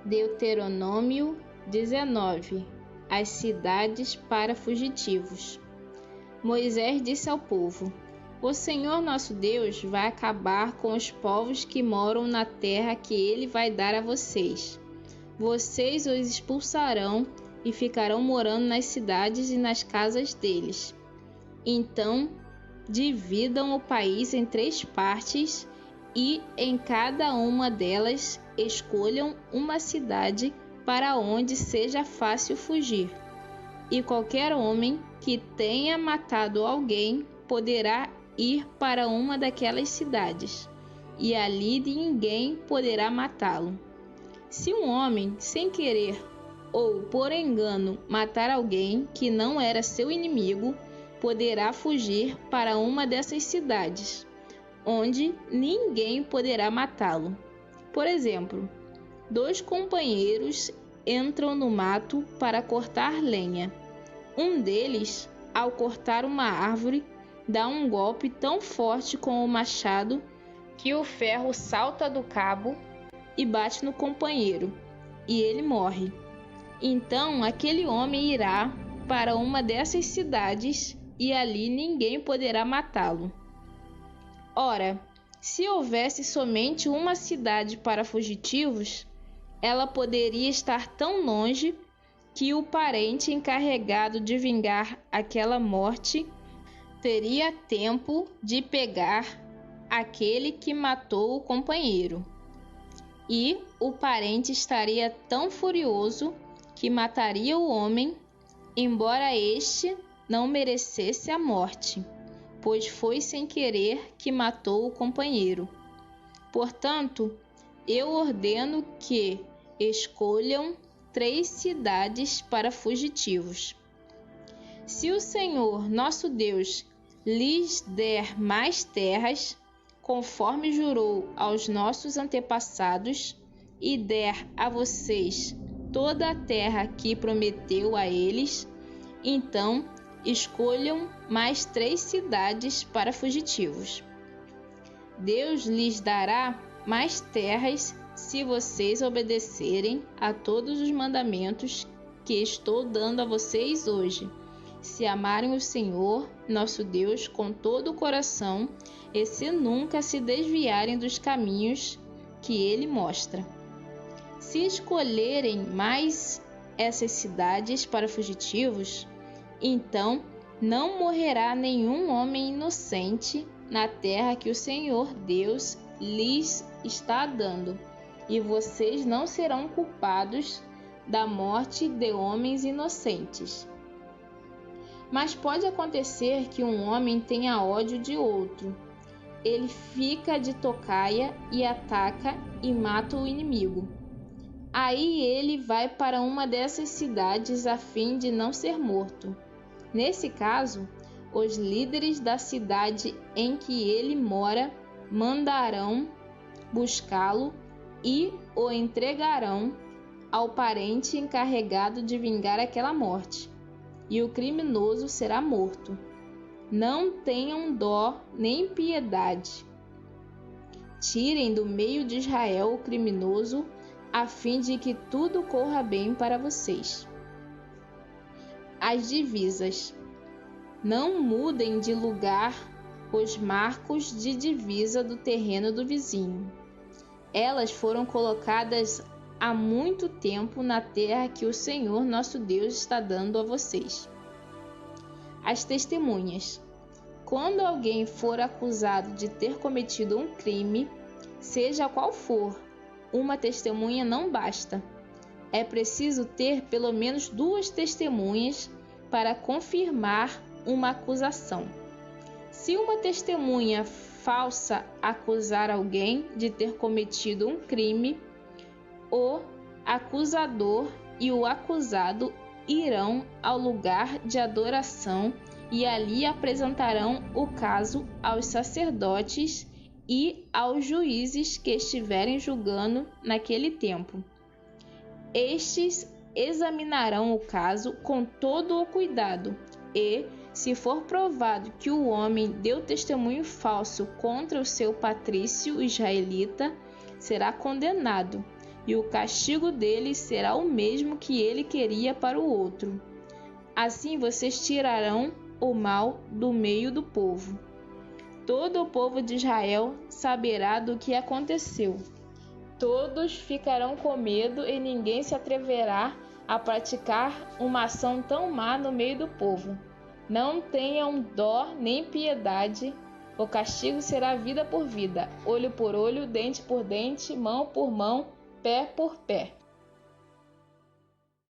Deuteronômio 19. As cidades para fugitivos. Moisés disse ao povo: O Senhor nosso Deus vai acabar com os povos que moram na terra que ele vai dar a vocês. Vocês os expulsarão e ficarão morando nas cidades e nas casas deles. Então, dividam o país em 3 partes e em cada uma delas escolham uma cidade para onde seja fácil fugir. E qualquer homem que tenha matado alguém poderá ir para uma daquelas cidades, e ali ninguém poderá matá-lo. Se um homem, sem querer ou por engano, matar alguém que não era seu inimigo, poderá fugir para uma dessas cidades, onde ninguém poderá matá-lo. Por exemplo, 2 companheiros entram no mato para cortar lenha. Um deles, ao cortar uma árvore, dá um golpe tão forte com o machado que o ferro salta do cabo e bate no companheiro, e ele morre. Então aquele homem irá para uma dessas cidades e ali ninguém poderá matá-lo. Ora, se houvesse somente uma cidade para fugitivos, ela poderia estar tão longe que o parente encarregado de vingar aquela morte teria tempo de pegar aquele que matou o companheiro. E o parente estaria tão furioso que mataria o homem, embora este não merecesse a morte, pois foi sem querer que matou o companheiro. Portanto, eu ordeno que escolham 3 cidades para fugitivos. Se o Senhor nosso Deus lhes der mais terras, conforme jurou aos nossos antepassados, e der a vocês toda a terra que prometeu a eles, então escolham mais 3 cidades para fugitivos. Deus lhes dará mais terras se vocês obedecerem a todos os mandamentos que estou dando a vocês hoje, se amarem o Senhor, nosso Deus, com todo o coração e se nunca se desviarem dos caminhos que Ele mostra. Se escolherem mais essas cidades para fugitivos, então não morrerá nenhum homem inocente na terra que o Senhor Deus lhes está dando, e vocês não serão culpados da morte de homens inocentes. Mas pode acontecer que um homem tenha ódio de outro. Ele fica de tocaia e ataca e mata o inimigo. Aí ele vai para uma dessas cidades a fim de não ser morto. Nesse caso, os líderes da cidade em que ele mora mandarão buscá-lo e o entregarão ao parente encarregado de vingar aquela morte, e o criminoso será morto. Não tenham dó nem piedade. Tirem do meio de Israel o criminoso, a fim de que tudo corra bem para vocês. As divisas. Não mudem de lugar os marcos de divisa do terreno do vizinho. Elas foram colocadas há muito tempo na terra que o Senhor nosso Deus está dando a vocês. As testemunhas. Quando alguém for acusado de ter cometido um crime, seja qual for, uma testemunha não basta. É preciso ter pelo menos 2 testemunhas para confirmar uma acusação. Se uma testemunha falsa acusar alguém de ter cometido um crime, o acusador e o acusado irão ao lugar de adoração e ali apresentarão o caso aos sacerdotes e aos juízes que estiverem julgando naquele tempo. Estes examinarão o caso com todo o cuidado e, se for provado que o homem deu testemunho falso contra o seu patrício israelita, será condenado e o castigo deles será o mesmo que ele queria para o outro. Assim vocês tirarão o mal do meio do povo. Todo o povo de Israel saberá do que aconteceu. Todos ficarão com medo e ninguém se atreverá a praticar uma ação tão má no meio do povo. Não tenham dó nem piedade. O castigo será vida por vida, olho por olho, dente por dente, mão por mão, pé por pé.